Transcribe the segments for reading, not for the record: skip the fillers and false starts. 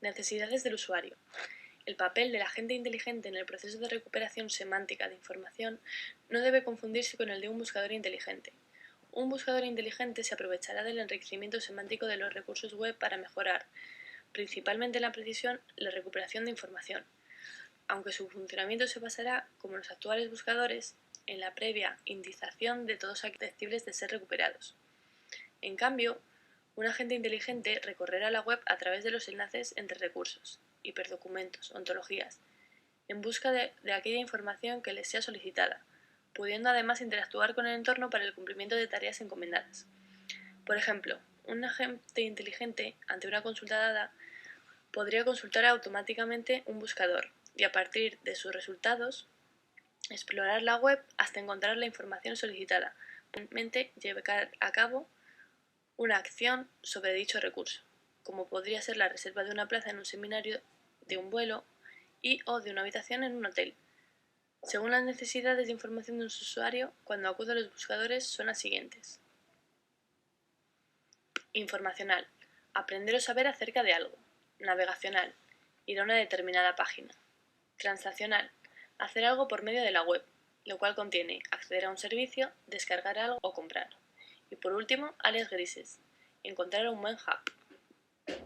Necesidades del usuario. El papel del agente inteligente en el proceso de recuperación semántica de información no debe confundirse con el de un buscador inteligente. Un buscador inteligente se aprovechará del enriquecimiento semántico de los recursos web para mejorar, principalmente en la precisión, la recuperación de información, aunque su funcionamiento se basará, como los actuales buscadores, en la previa indización de todos aquellos susceptibles de ser recuperados. En cambio, un agente inteligente recorrerá la web a través de los enlaces entre recursos, hiperdocumentos, ontologías, en busca de aquella información que les sea solicitada, pudiendo además interactuar con el entorno para el cumplimiento de tareas encomendadas. Por ejemplo, un agente inteligente, ante una consulta dada, podría consultar automáticamente un buscador y a partir de sus resultados explorar la web hasta encontrar la información solicitada, posteriormente llevar a cabo una acción sobre dicho recurso, como podría ser la reserva de una plaza en un seminario, de un vuelo o de una habitación en un hotel. Según las necesidades de información de un usuario, cuando acude a los buscadores son las siguientes. Informacional. Aprender o saber acerca de algo. Navegacional. Ir a una determinada página. Transaccional. Hacer algo por medio de la web, lo cual contiene acceder a un servicio, descargar algo o comprar. Y por último, áreas grises. Encontrar un buen hub.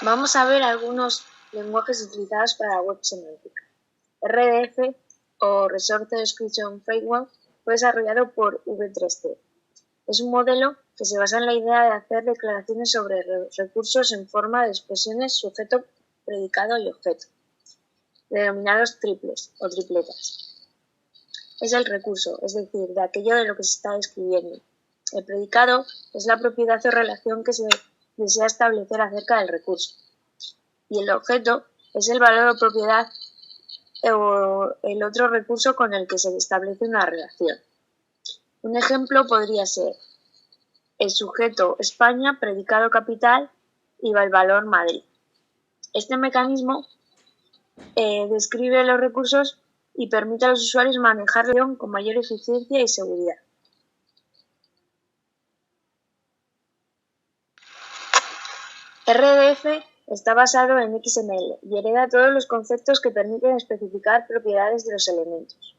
Vamos a ver algunos lenguajes utilizados para la web semántica. RDF o Resource Description Framework fue desarrollado por V3C. Es un modelo que se basa en la idea de hacer declaraciones sobre recursos en forma de expresiones sujeto, predicado y objeto, denominados triples o tripletas. Es el recurso, es decir, de aquello de lo que se está describiendo. El predicado es la propiedad o relación que se desea establecer acerca del recurso. Y el objeto es el valor o propiedad o el otro recurso con el que se establece una relación. Un ejemplo podría ser el sujeto España, predicado capital y el valor Madrid. Este mecanismo describe los recursos y permite a los usuarios manejarlo con mayor eficiencia y seguridad. RDF está basado en XML y hereda todos los conceptos que permiten especificar propiedades de los elementos.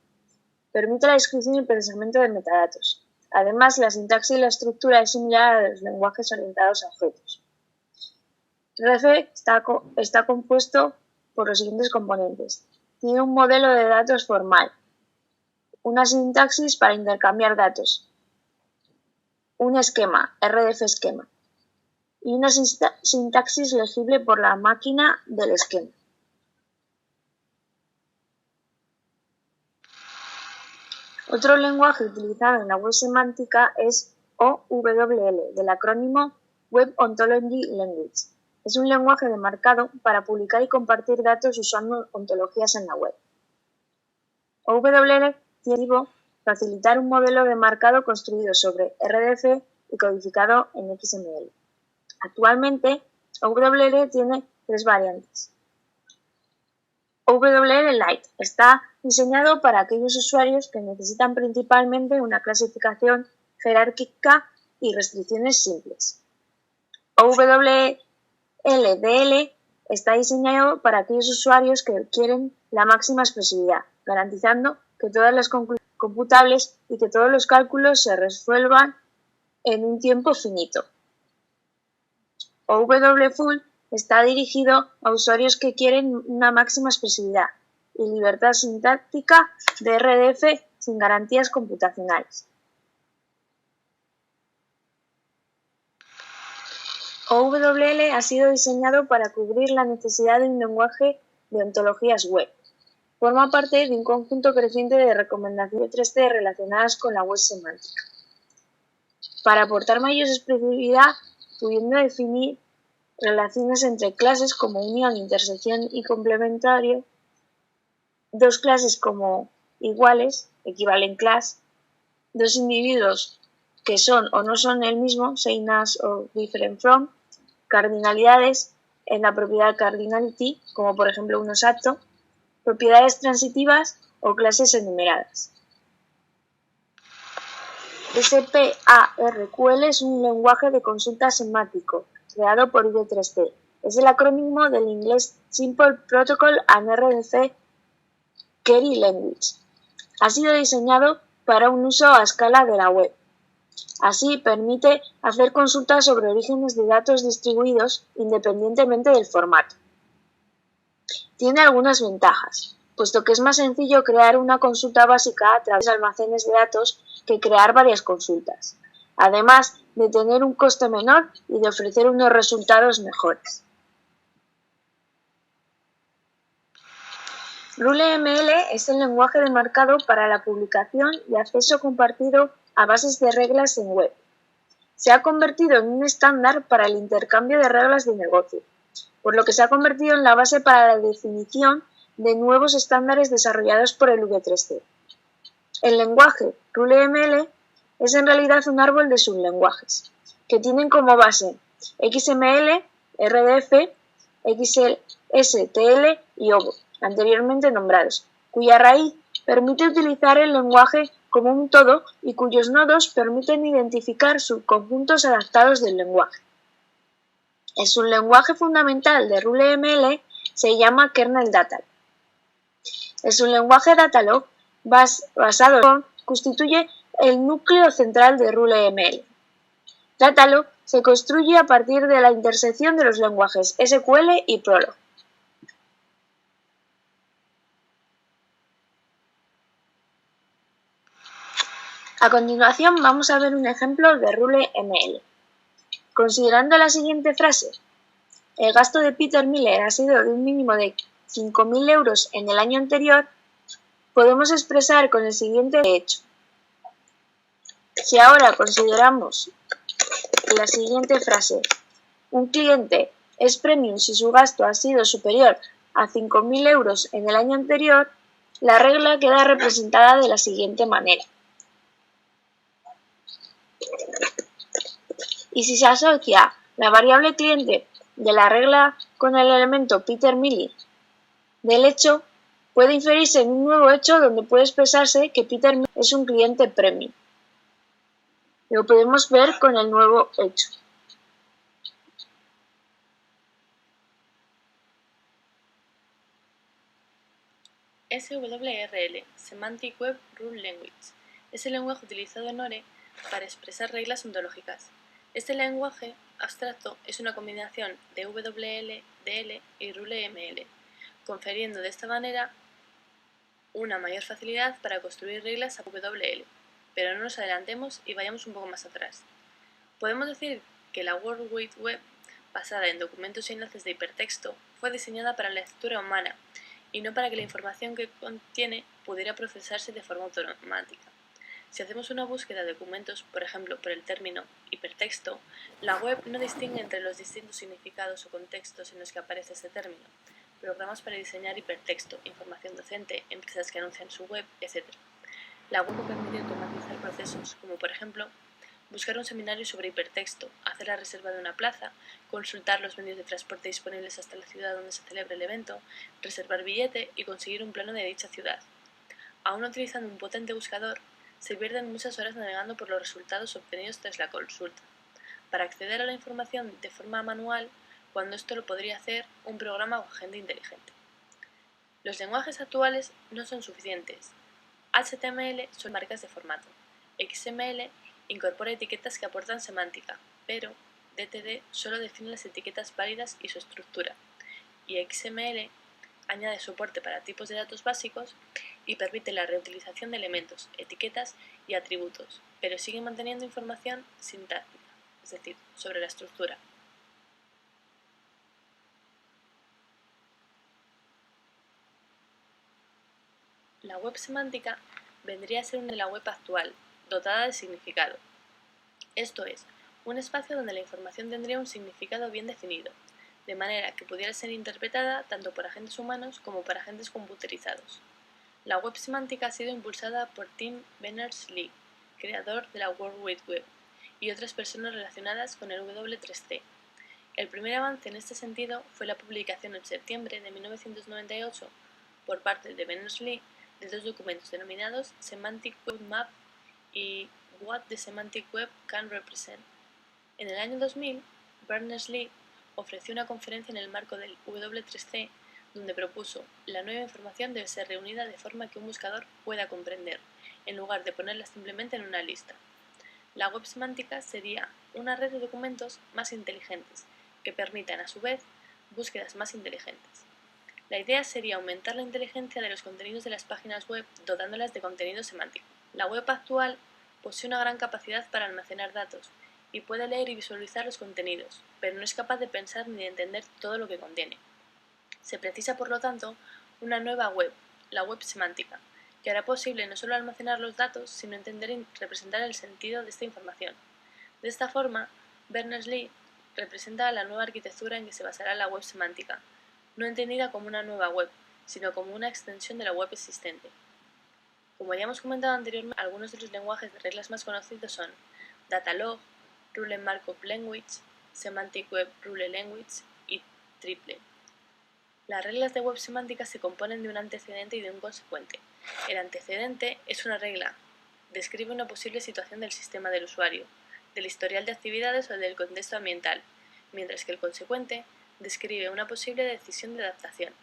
Permite la descripción y el procesamiento de metadatos. Además, la sintaxis y la estructura es similar a los lenguajes orientados a objetos. RDF está compuesto por los siguientes componentes. Tiene un modelo de datos formal, una sintaxis para intercambiar datos, un esquema, RDF esquema, y una sintaxis legible por la máquina del esquema. Otro lenguaje utilizado en la web semántica es OWL, del acrónimo Web Ontology Language. Es un lenguaje de marcado para publicar y compartir datos usando ontologías en la web. OWL tiene facilitar un modelo de marcado construido sobre RDF y codificado en XML. Actualmente, OWL tiene 3 variantes. OWL Lite está diseñado para aquellos usuarios que necesitan principalmente una clasificación jerárquica y restricciones simples. OWL DL está diseñado para aquellos usuarios que quieren la máxima expresividad, garantizando que todas las conclusiones son computables y que todos los cálculos se resuelvan en un tiempo finito. OW Full está dirigido a usuarios que quieren una máxima expresividad y libertad sintáctica de RDF sin garantías computacionales. OWL ha sido diseñado para cubrir la necesidad de un lenguaje de ontologías web. Forma parte de un conjunto creciente de recomendaciones 3D relacionadas con la web semántica. Para aportar mayor expresividad, pudiendo definir relaciones entre clases como unión, intersección y complementario, dos clases como iguales, equivalent class, dos individuos que son o no son el mismo, same as o different from, cardinalidades en la propiedad cardinality, como por ejemplo un exacto, propiedades transitivas o clases enumeradas. SPARQL es un lenguaje de consulta semántico creado por V3C. Es el acrónimo del inglés Simple Protocol and RDF Query Language. Ha sido diseñado para un uso a escala de la web. Así, permite hacer consultas sobre orígenes de datos distribuidos independientemente del formato. Tiene algunas ventajas, puesto que es más sencillo crear una consulta básica a través de almacenes de datos que crear varias consultas, además de tener un coste menor y de ofrecer unos resultados mejores. RuleML es el lenguaje de marcado para la publicación y acceso compartido a bases de reglas en web. Se ha convertido en un estándar para el intercambio de reglas de negocio, por lo que se ha convertido en la base para la definición de nuevos estándares desarrollados por el V3C. El lenguaje RuleML es en realidad un árbol de sublenguajes, que tienen como base XML, RDF, XSTL y OVO, anteriormente nombrados, cuya raíz permite utilizar el lenguaje como un todo y cuyos nodos permiten identificar subconjuntos adaptados del lenguaje. El sublenguaje fundamental de RuleML se llama kernel Datalog. El sublenguaje Datalog basado en constituye el núcleo central de RuleML. Datalog se construye a partir de la intersección de los lenguajes SQL y Prolog. A continuación vamos a ver un ejemplo de RuleML. Considerando la siguiente frase, el gasto de Peter Miller ha sido de un mínimo de 5.000 euros en el año anterior, podemos expresar con el siguiente hecho. Si ahora consideramos la siguiente frase, un cliente es premium si su gasto ha sido superior a 5.000 euros en el año anterior, la regla queda representada de la siguiente manera. Y si se asocia la variable cliente de la regla con el elemento Peter Miller del hecho, puede inferirse en un nuevo hecho donde puede expresarse que Peter Miller es un cliente premium. Lo podemos ver con el nuevo hecho. SWRL, Semantic Web Rule Language, es el lenguaje utilizado en ORE para expresar reglas ontológicas. Este lenguaje abstracto es una combinación de WL, DL y RuleML, confiriendo de esta manera una mayor facilidad para construir reglas a WL, pero no nos adelantemos y vayamos un poco más atrás. Podemos decir que la World Wide Web, basada en documentos y enlaces de hipertexto, fue diseñada para la lectura humana y no para que la información que contiene pudiera procesarse de forma automática. Si hacemos una búsqueda de documentos, por ejemplo, por el término hipertexto, la web no distingue entre los distintos significados o contextos en los que aparece este término. Programas para diseñar hipertexto, información docente, empresas que anuncian su web, etc. La web permite automatizar procesos, como por ejemplo, buscar un seminario sobre hipertexto, hacer la reserva de una plaza, consultar los medios de transporte disponibles hasta la ciudad donde se celebra el evento, reservar billete y conseguir un plano de dicha ciudad. Aún utilizando un potente buscador, se pierden muchas horas navegando por los resultados obtenidos tras la consulta. Para acceder a la información de forma manual, cuando esto lo podría hacer un programa o agente inteligente. Los lenguajes actuales no son suficientes. HTML son marcas de formato. XML incorpora etiquetas que aportan semántica, pero DTD solo define las etiquetas válidas y su estructura, y XML añade soporte para tipos de datos básicos y permite la reutilización de elementos, etiquetas y atributos, pero sigue manteniendo información sintáctica, es decir, sobre la estructura. La web semántica vendría a ser una de la web actual, dotada de significado. Esto es, un espacio donde la información tendría un significado bien definido, de manera que pudiera ser interpretada tanto por agentes humanos como por agentes computerizados. La web semántica ha sido impulsada por Tim Berners-Lee, creador de la World Wide Web, y otras personas relacionadas con el W3C. El primer avance en este sentido fue la publicación en septiembre de 1998 por parte de Berners-Lee de dos documentos denominados Semantic Web Map y What the Semantic Web Can Represent. En el año 2000, Berners-Lee ofreció una conferencia en el marco del W3C donde propuso la nueva información debe ser reunida de forma que un buscador pueda comprender, en lugar de ponerla simplemente en una lista. La web semántica sería una red de documentos más inteligentes que permitan a su vez búsquedas más inteligentes. La idea sería aumentar la inteligencia de los contenidos de las páginas web dotándolas de contenido semántico. La web actual posee una gran capacidad para almacenar datos y puede leer y visualizar los contenidos, pero no es capaz de pensar ni de entender todo lo que contiene. Se precisa, por lo tanto, una nueva web, la web semántica, que hará posible no solo almacenar los datos, sino entender y representar el sentido de esta información. De esta forma, Berners-Lee representa la nueva arquitectura en que se basará la web semántica, no entendida como una nueva web, sino como una extensión de la web existente. Como ya hemos comentado anteriormente, algunos de los lenguajes de reglas más conocidos son Datalog, Rule Markup Language, Semantic Web Rule Language y Triple. Las reglas de web semántica se componen de un antecedente y de un consecuente. El antecedente es una regla, describe una posible situación del sistema del usuario, del historial de actividades o del contexto ambiental, mientras que el consecuente describe una posible decisión de adaptación.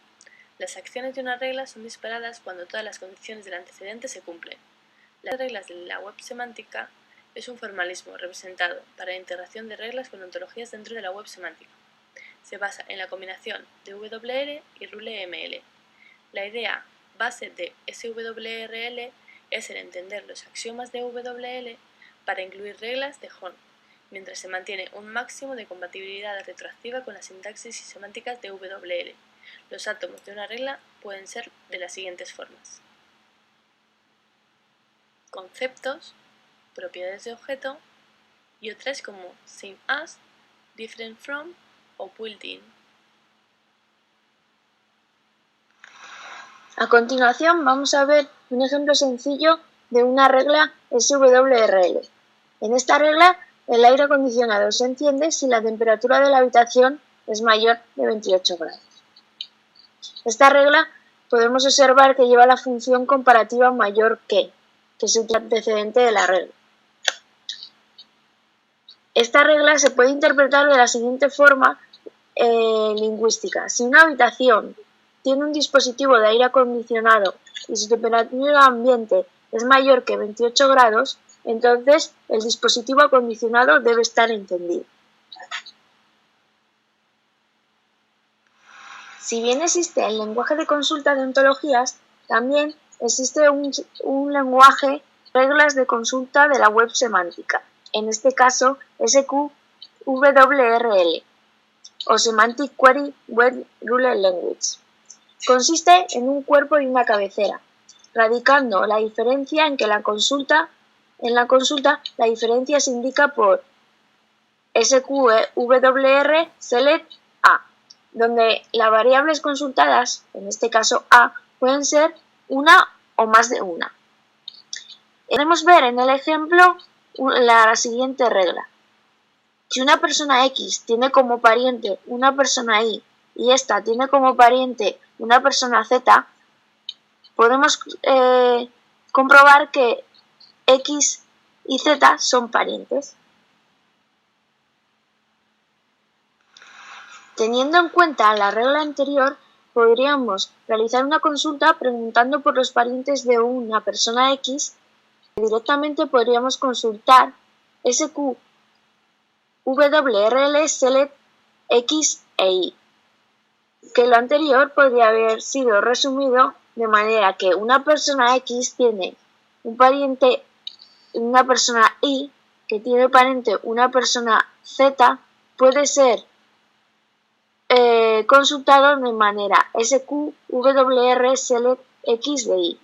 Las acciones de una regla son disparadas cuando todas las condiciones del antecedente se cumplen. Las reglas de la web semántica es un formalismo representado para la integración de reglas con ontologías dentro de la web semántica. Se basa en la combinación de WL y RuleML. La idea base de SWRL es el entender los axiomas de WL para incluir reglas de Horn, mientras se mantiene un máximo de compatibilidad retroactiva con la sintaxis y semánticas de WL. Los átomos de una regla pueden ser de las siguientes formas: conceptos, propiedades de objeto y otras como same as, different from o built-in. A continuación vamos a ver un ejemplo sencillo de una regla SWRL. En esta regla, el aire acondicionado se enciende si la temperatura de la habitación es mayor de 28 grados. Esta regla podemos observar que lleva la función comparativa mayor que es el antecedente de la regla. Esta regla se puede interpretar de la siguiente forma lingüística. Si una habitación tiene un dispositivo de aire acondicionado y su temperatura ambiente es mayor que 28 grados, entonces el dispositivo acondicionado debe estar encendido. Si bien existe el lenguaje de consulta de ontologías, también existe un lenguaje de reglas de consulta de la web semántica, en este caso SQWRL o Semantic Query Web Rule Language. Consiste en un cuerpo y una cabecera, radicando la diferencia en que en la consulta la diferencia se indica por SQWR select A, donde las variables consultadas, en este caso A, pueden ser una o más de una. Podemos ver en el ejemplo la siguiente regla. Si una persona X tiene como pariente una persona Y y esta tiene como pariente una persona Z, podemos comprobar que X y Z son parientes. Teniendo en cuenta la regla anterior, podríamos realizar una consulta preguntando por los parientes de una persona X. Directamente podríamos consultar SQWRL select X e Y, que lo anterior podría haber sido resumido de manera que una persona X tiene un pariente, una persona Y, que tiene pariente una persona Z, puede ser consultado de manera SQWR select X de Y.